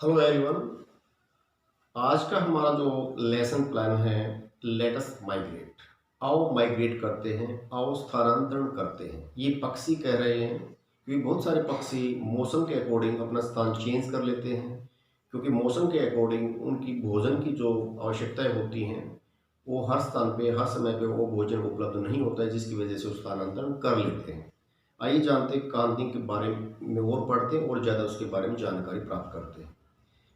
Hello everyone. आज का हमारा जो लेसन प्लान है, लेट अस माइग्रेट। आओ माइग्रेट करते हैं, आओ स्थानांतरण करते हैं। ये पक्षी कह रहे हैं क्योंकि बहुत सारे पक्षी मौसम के अकॉर्डिंग अपना स्थान चेंज कर लेते हैं, क्योंकि मौसम के अकॉर्डिंग उनकी भोजन की जो आवश्यकताएं होती हैं वो हर स्थान पे हर समय पे वो भोजन उपलब्ध नहीं होता है, जिसकी वजह से वो स्थानांतरण कर लेते हैं। आइए जानते हैं कहानी के बारे में और पढ़ते हैं और ज़्यादा उसके बारे में जानकारी प्राप्त करते हैं।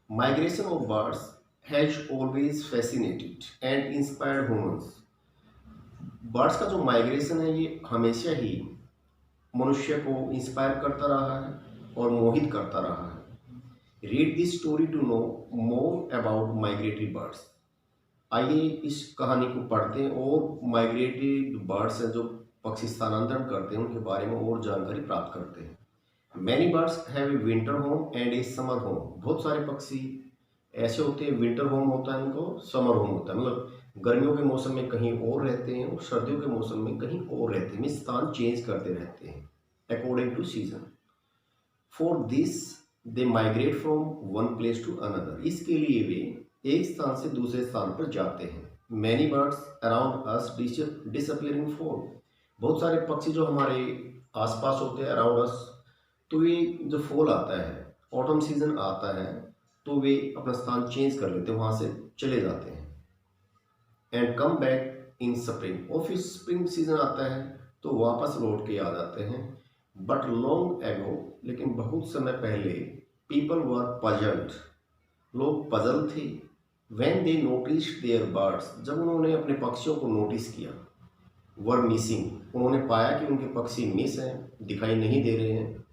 Migration of birds has always fascinated and inspired humans. Birds का जो माइग्रेशन है ये हमेशा ही मनुष्य को इंस्पायर करता रहा है और मोहित करता रहा है। Read this story to know more about migratory birds. आइए इस कहानी को पढ़ते हैं और माइग्रेटरी बर्ड्स हैं जो पक्षी स्थानांतरण करते हैं उनके बारे में और जानकारी प्राप्त करते हैं। Many birds have a winter home and A summer home. बहुत सारे पक्षी ऐसे होते हैं, विंटर होम होता है उनको, समर होम होता है, मतलब गर्मियों के मौसम में कहीं और रहते हैं और सर्दियों के मौसम में कहीं और रहते हैं, स्थान चेंज करते रहते हैं according to season. For this they migrate from one place to another. इसके लिए वे एक स्थान से दूसरे स्थान पर जाते हैं। Many birds around us disappearing fall. बहुत सारे पक्षी जो हमारे आसपास होते हैं अराउंड अस, तो ये जो फॉल आता है, ऑटम सीजन आता है, तो वे अपना स्थान चेंज कर लेते हैं, वहाँ से चले जाते हैं। And come back in spring. और फिर स्प्रिंग सीजन आता है तो वापस लौट के आ जाते हैं। बट लॉन्ग एगो, लेकिन बहुत समय पहले, पीपल वर पजल्ड, लोग पजल थे। When they noticed their birds, जब उन्होंने अपने पक्षियों को नोटिस किया, वर मिसिंग, उन्होंने पाया कि उनके पक्षी मिस हैं, दिखाई नहीं दे रहे हैं।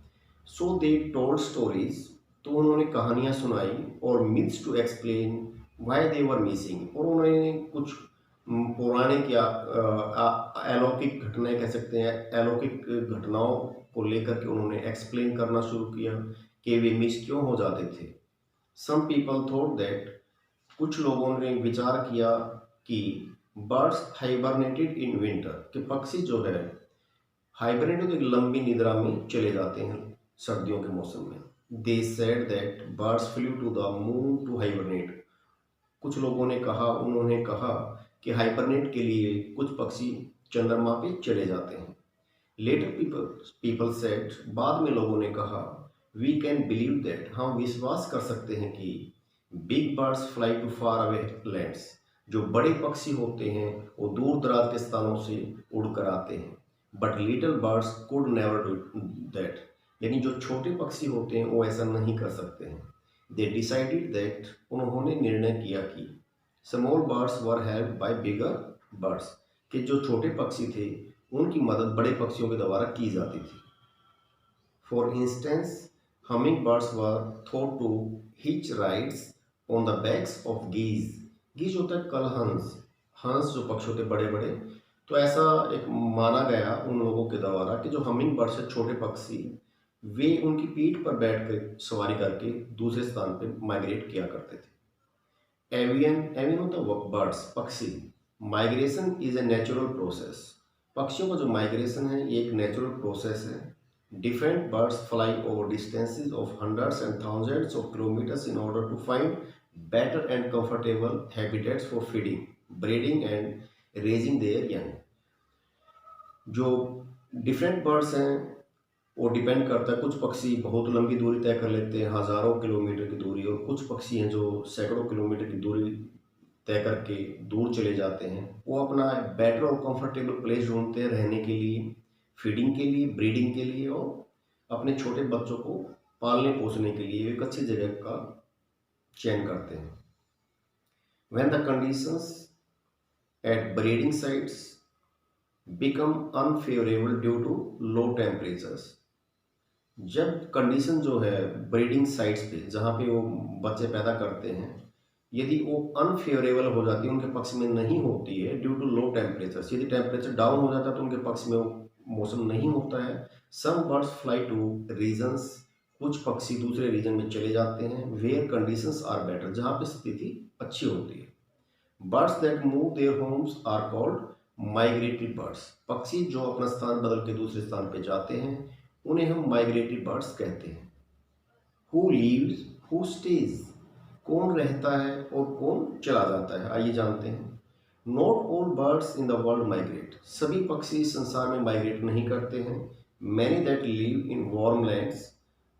सो दे टोल्ड स्टोरीज, तो उन्होंने कहानियाँ सुनाई, और myths to explain why they were missing, और उन्होंने कुछ पौराणिक या अलौकिक घटनाएं कह सकते हैं, अलौकिक घटनाओं को लेकर के उन्होंने एक्सप्लेन करना शुरू किया कि वे मिस क्यों हो जाते थे। सम पीपल थॉट दैट, कुछ लोगों ने विचार किया कि बर्ड्स हाइबरनेटेड इन विंटर, कि पक्षी जो है हाइबरनेट तो एक लंबी निद्रा में चले जाते हैं सर्दियों के मौसम में। They said that birds flew to the moon to hibernate. कुछ लोगों ने कहा, उन्होंने कहा कि हाइबरनेट के लिए कुछ पक्षी चंद्रमा पे चले जाते हैं। लेटर पीपल सेड, बाद में लोगों ने कहा, वी कैन बिलीव दैट, हम विश्वास कर सकते हैं कि big birds fly to far away lands, जो बड़े पक्षी होते हैं वो दूर दराज के स्थानों से उड़कर आते हैं। But little birds could never do that, लेकिन जो छोटे पक्षी होते हैं वो ऐसा नहीं कर सकते हैं। दे डिसाइडेड दैट, उन्होंने निर्णय किया कि small birds were help by bigger birds, कि जो छोटे पक्षी थे उनकी मदद बड़े पक्षियों के द्वारा की जाती थी। For instance, hummingbirds were thought to hitch rides on the backs of geese. Geese होता है कलहंस, हंस जो पक्षी होते बड़े बड़े, तो ऐसा एक माना गया उन लोगों के द्वारा कि जो हमिंग बर्ड्स है, छोटे पक्षी, वे उनकी पीठ पर बैठ कर सवारी करके दूसरे स्थान पर माइग्रेट किया करते थे। एवियन, एवियन होता है बर्ड्स, पक्षी। Migration is a natural process. पक्षियों का जो माइग्रेशन है ये एक नेचुरल प्रोसेस है। Different birds fly over distances of hundreds and thousands of kilometres in order to find better and comfortable habitats for feeding, breeding and raising their young. जो different birds हैं वो depend करता है, कुछ पक्षी बहुत लंबी दूरी तय कर लेते हैं, हज़ारों किलोमीटर की दूरी, और कुछ पक्षी हैं जो सैकड़ों किलोमीटर की दूरी तय करके दूर चले जाते हैं। वो अपना बेटर और कंफर्टेबल प्लेस ढूंढते हैं रहने के लिए, फीडिंग के लिए, ब्रीडिंग के लिए, और अपने छोटे बच्चों को पालने पोसने के लिए एक अच्छी जगह का चयन करते हैं। When the conditions at breeding sites become unfavourable due to low temperatures, जब कंडीशन जो है ब्रीडिंग साइट्स पे जहाँ पे वो बच्चे पैदा करते हैं, यदि वो अनफेवरेबल हो जाती है, उनके पक्ष में नहीं होती है ड्यू टू लो टेम्परेचर, यदि टेम्परेचर डाउन हो जाता है तो उनके पक्ष में वो मौसम नहीं होता है। Some birds fly to regions, कुछ पक्षी दूसरे रीजन में चले जाते हैं, वेयर कंडीशंस आर बेटर, जहाँ पे स्थिति अच्छी होती है। Birds that move their homes are called migratory birds. पक्षी जो अपना स्थान बदल के दूसरे स्थान पे जाते हैं उन्हें हम माइग्रेटरी बर्ड्स कहते हैं। हु लीव्स हु स्टेज, कौन रहता है और कौन चला जाता है। आइए जानते हैं। Not all birds in the world migrate, सभी पक्षी इस संसार में माइग्रेट नहीं करते हैं। Many that live in warm lands,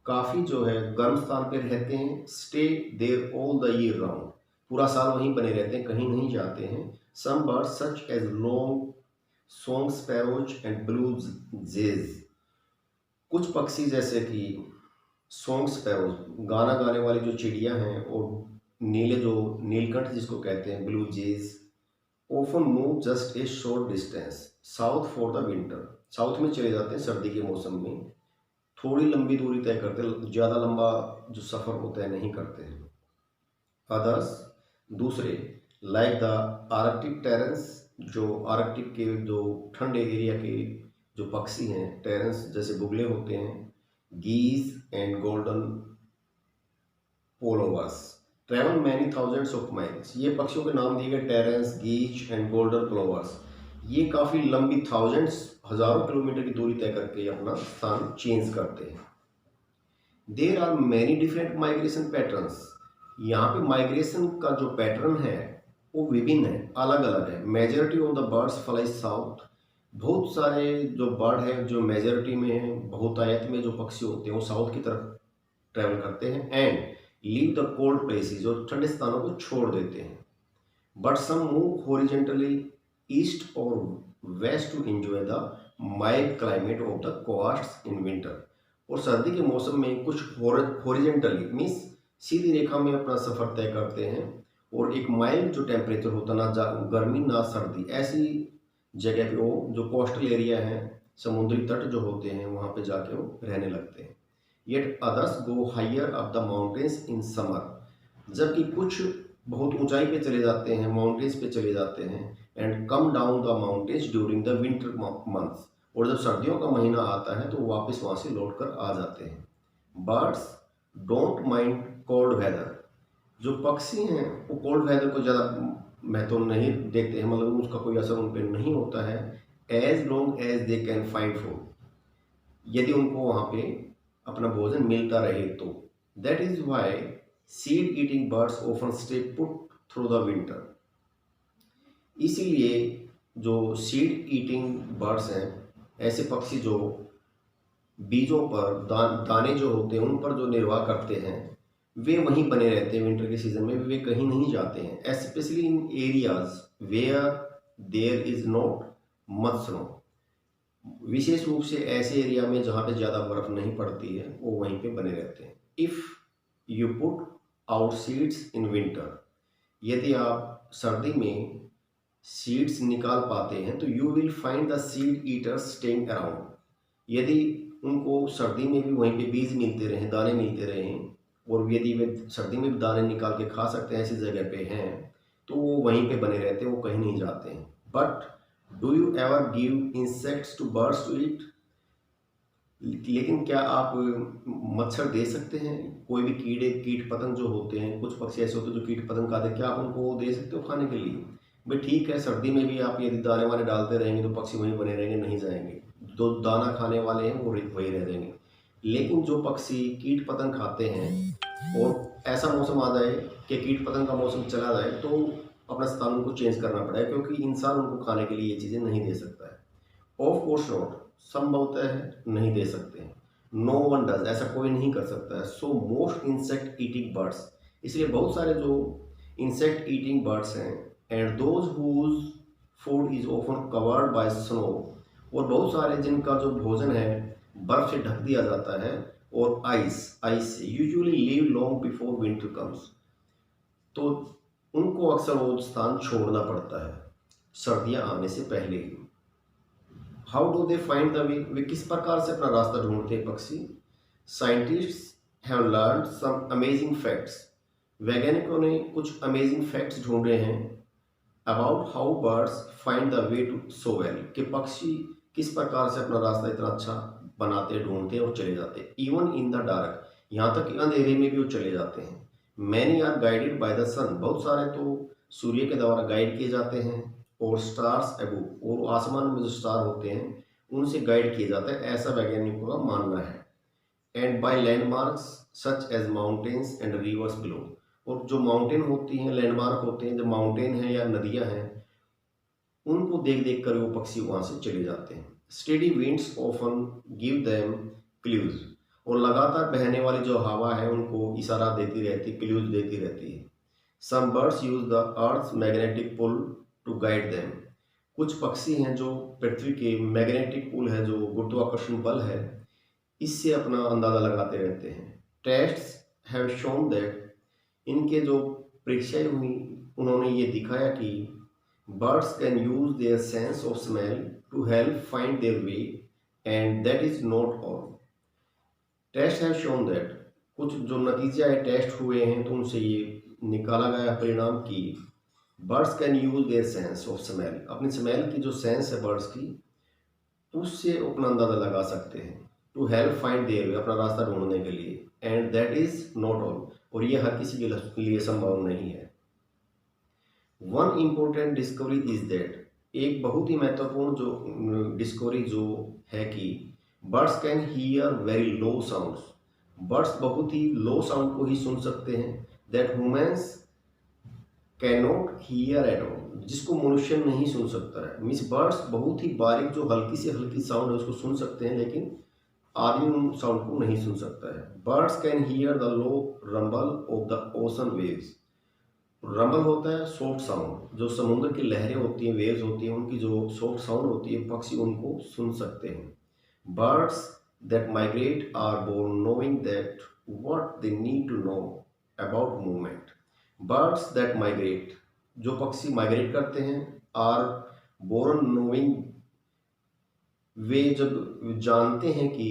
काफ़ी जो है गर्म स्थान पर रहते हैं। Stay there all the year round, पूरा साल वहीं बने रहते हैं, कहीं नहीं जाते हैं। Some birds such as long song sparrows and blue jays, कुछ पक्षी जैसे कि सॉन्ग स्पैरोज, गाना गाने वाली जो चिड़िया हैं, और नीले जो नीलकंठ जिसको कहते हैं blue jays, often move just a short distance south for the winter, south में चले जाते हैं सर्दी के मौसम में, थोड़ी लंबी दूरी तय करते हैं, ज़्यादा लंबा जो सफ़र होता है नहीं करते हैं। अदर्स, दूसरे, लाइक द आर्कटिक टेरेंस, जो आर्कटिक के जो ठंडे एरिया के जो पक्षी हैं, टेरेंस जैसे बुगले होते हैं, geese and golden plovers travel many thousands of miles, ये पक्षियों के नाम दिए गए टेरेंस, गीज एंड गोल्डन पोलोवर्स, ये काफ़ी लंबी थाउजेंड्स हज़ारों किलोमीटर की दूरी तय करके अपना स्थान चेंज करते हैं। There are many different migration patterns, यहाँ पे माइग्रेशन का जो पैटर्न है वो विभिन्न है, अलग अलग है। Majority of the birds fly south, बहुत सारे जो बर्ड है जो मेजॉरिटी में है, बहुतायत में जो पक्षी होते हैं वो साउथ की तरफ ट्रैवल करते हैं। And leave the cold places, जो ठंडे स्थानों को छोड़ देते हैं। But some move horizontally east और west to enjoy the mild climate of the coasts in winter, और सर्दी के मौसम में कुछ हॉरिजेंटली मीन्स सीधी रेखा में अपना सफ़र तय करते हैं, और एक माइल्ड जो टेम्परेचर होता, ना गर्मी ना सर्दी, ऐसी जगह पे वो जो कोस्टल एरिया है, समुद्री तट जो होते हैं, वहाँ पे जाके वो रहने लगते हैं। Yet others go higher up the mountains in summer, जबकि कुछ बहुत ऊंचाई पे चले जाते हैं, माउंटेन्स पे चले जाते हैं। And come down the mountains during the winter months, और जब सर्दियों का महीना आता है तो वापस वहाँ से लौट कर आ जाते हैं। Birds don't mind cold weather, जो पक्षी हैं वो कोल्ड वेदर को ज़्यादा महत्व नहीं देते हैं, मतलब उसका कोई असर उन पर नहीं होता है। As long as they can find food, यदि उनको वहाँ पे अपना भोजन मिलता रहे तो। That is why seed eating birds often stay put through the winter, इसीलिए जो सीड ईटिंग बर्ड्स हैं, ऐसे पक्षी जो बीजों पर दाने जो होते हैं उन पर जो निर्वाह करते हैं, वे वहीं बने रहते हैं विंटर के सीजन में, वे कहीं नहीं जाते हैं। Specially in areas where there is not much snow, विशेष रूप से ऐसे एरिया में जहाँ पे ज़्यादा बर्फ नहीं पड़ती है, वो वहीं पे बने रहते हैं। If you put out seeds in winter, यदि आप सर्दी में सीड्स निकाल पाते हैं तो you will find the seed eaters staying around, यदि उनको सर्दी में भी वहीं पे बीज मिलते रहें, दाने मिलते रहें, और यदि वे सर्दी में भी दाने निकाल के खा सकते हैं, ऐसी जगह पे हैं, तो वो वहीं पे बने रहते हैं, वो कहीं नहीं जाते हैं। But do you ever give insects to birds to eat, लेकिन क्या आप मच्छर दे सकते हैं? कोई भी कीड़े कीट पतंग जो होते हैं, कुछ पक्षी ऐसे होते हैं जो कीट पतंग खाते हैं, क्या आप उनको दे सकते हो खाने के लिए? भाई ठीक है, सर्दी में भी आप यदि दाने वाने डालते रहेंगे तो पक्षी वहीं बने रहेंगे, नहीं जाएंगे। जो दाना खाने वाले हैं वो वही रह जाएंगे। लेकिन जो पक्षी कीट पतंग खाते हैं और ऐसा मौसम आ जाए कि कीट पतंग का मौसम चला जाए, तो अपना स्थान उनको चेंज करना पड़ेगा, क्योंकि इंसान उनको खाने के लिए ये चीज़ें नहीं दे सकता है। ऑफ कोर्स नॉट, संभवतः है नहीं दे सकते हैं। नो वन डज, ऐसा कोई नहीं कर सकता है। So most insect eating birds, इसलिए बहुत सारे जो इंसेक्ट ईटिंग बर्ड्स हैं, and those whose food is often covered by snow, और बहुत सारे जिनका जो भोजन है बर्फ से ढक दिया जाता है, और आइस से usually leave long before winter comes, तो उनको अक्सर वो स्थान छोड़ना पड़ता है सर्दियां आने से पहले ही। How do they find the way, वे किस प्रकार से अपना रास्ता ढूंढते हैं पक्षी? Scientists have learned some amazing facts, वैज्ञानिकों ने कुछ अमेजिंग फैक्ट्स ढूंढे हैं about how birds find the way to so well, कि पक्षी किस प्रकार से अपना रास्ता इतना अच्छा बनाते, ढूंढते और चले जाते। इवन इन द डार्क, यहाँ तक कि अंधेरे में भी वो चले जाते हैं। Many are guided by the sun, बहुत सारे तो सूर्य के द्वारा गाइड किए जाते हैं, और स्टार्स अबव, और आसमान में जो स्टार होते हैं उनसे गाइड किए जाते हैं, ऐसा वैज्ञानिकों का मानना है। And by landmarks such as mountains and rivers below. और जो माउंटेन होती हैं, लैंडमार्क होते हैं, जो माउंटेन हैं या नदियां हैं, उनको देख देख कर वो पक्षी वहां से चले जाते हैं। Steady winds often give them clues. और लगातार बहने वाली जो हवा है उनको इशारा देती रहती, क्लूज देती रहती है। Some birds use the earth magnetic pull to guide them. कुछ पक्षी हैं जो पृथ्वी के मैग्नेटिक पुल है, जो गुरुत्वाकर्षण बल है, इससे अपना अंदाजा लगाते रहते हैं। टेस्ट्स हैव शोन दैट, इनके जो परीक्षाएं हुई उन्होंने ये दिखाया कि birds can use their sense of smell to help find their way, and that is not all. Tests have shown that, कुछ जो नतीजा है टेस्ट हुए हैं तो उनसे ये निकाला गया परिणाम कि birds can use their sense of smell, अपनी स्मेल की जो सेंस है बर्ड्स की, उससे अपना अंदाजा लगा सकते हैं। To help find their way, अपना रास्ता ढूंढने के लिए। And that is not all, और ये हर किसी के लिए संभव नहीं है। One important discovery is that, एक बहुत ही महत्वपूर्ण जो डिस्कवरी जो है कि birds can hear very low sounds, birds बहुत ही लो साउंड को ही सुन सकते हैं। That humans can not hear at all, जिसको मनुष्य नहीं सुन सकता है। मीन्स बर्ड्स बहुत ही बारीक जो हल्की से हल्की साउंड है उसको सुन सकते हैं, लेकिन आदमी उन साउंड को नहीं सुन सकता है। Birds can here the low rumble of the ocean waves. Rumble होता है सॉफ्ट साउंड, जो समुद्र की लहरें होती हैं, वेव्स होती हैं, उनकी जो सॉफ्ट साउंड होती है पक्षी उनको सुन सकते हैं। Birds that migrate are born knowing that what they need to know about movement. Birds that migrate, जो पक्षी माइग्रेट करते हैं, आर बोर्न नोइंग, वे जब जानते हैं कि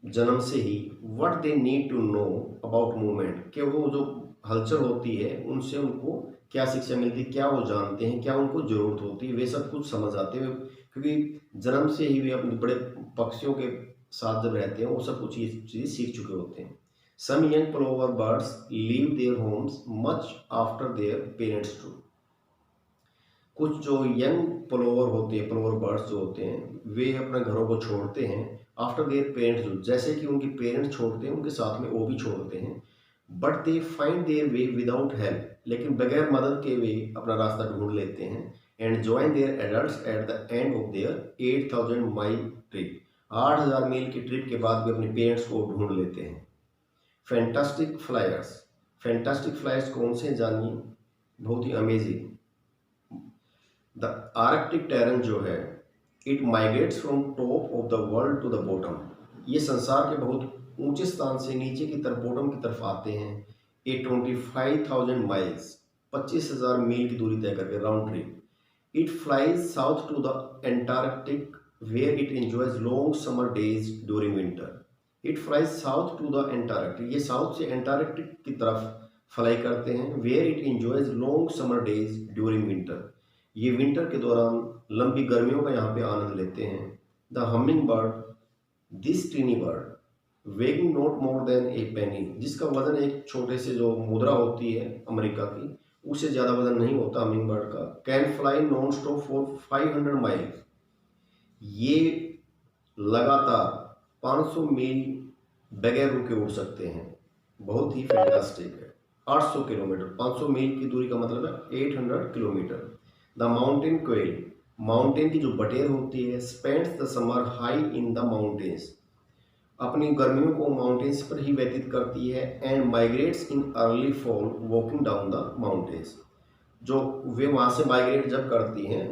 जन्म से ही what they need to know about movement, कि वो जो हलचल होती है उनसे उनको क्या शिक्षा मिलती है, क्या वो जानते हैं, क्या उनको जरूरत होती है, वे सब कुछ समझ आते हैं। क्योंकि जन्म से ही वे अपने बड़े पक्षियों के साथ जब रहते हैं वो सब कुछ चीज़ सीख चुके होते हैं। Some young plover birds leave their homes much after their parents do. कुछ जो यंग प्लोवर होते हैं, प्लोवर बर्ड्स जो होते हैं, वे अपने घरों को छोड़ते हैं आफ्टर देयर पेरेंट्स डू, जैसे कि उनके पेरेंट्स छोड़ते हैं उनके साथ में वो भी छोड़ते हैं। But they find their way without help, लेकिन बगैर मदद के वे अपना रास्ता ढूंढ लेते हैं। And join their adults at the end of their 8000 mile trip. 8000 मील की ट्रिप के बाद वे अपने पेरेंट्स को ढूंढ लेते हैं। फैंटास्टिक फ्लायर्स, फैंटास्टिक फ्लायर्स कौन से जानिए, बहुत ही अमेजिंग। द आर्कटिक टेरन जो है, it migrates from top of the world to the bottom. ये संसार के बहुत ऊंचे स्थान से नीचे की तरफ, बॉटम की तरफ आते हैं। ये 25,000 माइल्स, 25,000 मील की दूरी तय करके round trip. It flies south to the Antarctic where it enjoys long summer days during winter. It flies south to the Antarctic, ये साउथ से एंटार्क्टिक की तरफ फ्लाई करते हैं। Where it enjoys long summer days during winter, ये winter के दौरान लंबी गर्मियों का यहाँ पे आनंद लेते हैं। The humming bird, this tiny bird weighing not more than a penny, जिसका वजन एक छोटे से जो मुद्रा होती है अमेरिका की, उससे ज़्यादा वजन नहीं होता हमिंग बर्ड का। Can fly non stop for 500 mile, ये लगातार 500 मील बगैर रुके उड़ सकते हैं, बहुत ही फैंटास्टिक है। 800 किलोमीटर, 500 मील की दूरी का मतलब है 800 kilometre. The mountain quail, mountain की जो बटेर होती है, spends the summer high in the mountains, अपनी गर्मियों को माउंटेन्स पर ही व्यतीत करती है। And migrates in early fall walking down the mountains, जो वे वहाँ से माइग्रेट जब करती हैं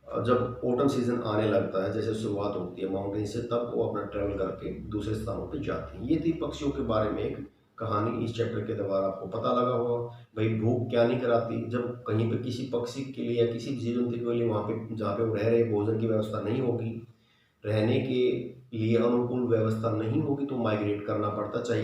जब ऑटम सीजन आने लगता है, जैसे शुरुआत होती है माउंटेन से, तब वो अपना ट्रैवल करके दूसरे स्थानों पर जाती हैं। ये थी पक्षियों के बारे में एक कहानी। इस चैप्टर के द्वारा आपको पता लगा होगा भाई भूख क्या नहीं कराती। जब कहीं पे किसी पक्षी के लिए या किसी जीव जंतु के लिए वहाँ पे जहाँ पे वो रह रहे भोजन की व्यवस्था नहीं होगी, रहने के लिए अनुकूल व्यवस्था नहीं होगी, तो माइग्रेट करना पड़ता चाहिए।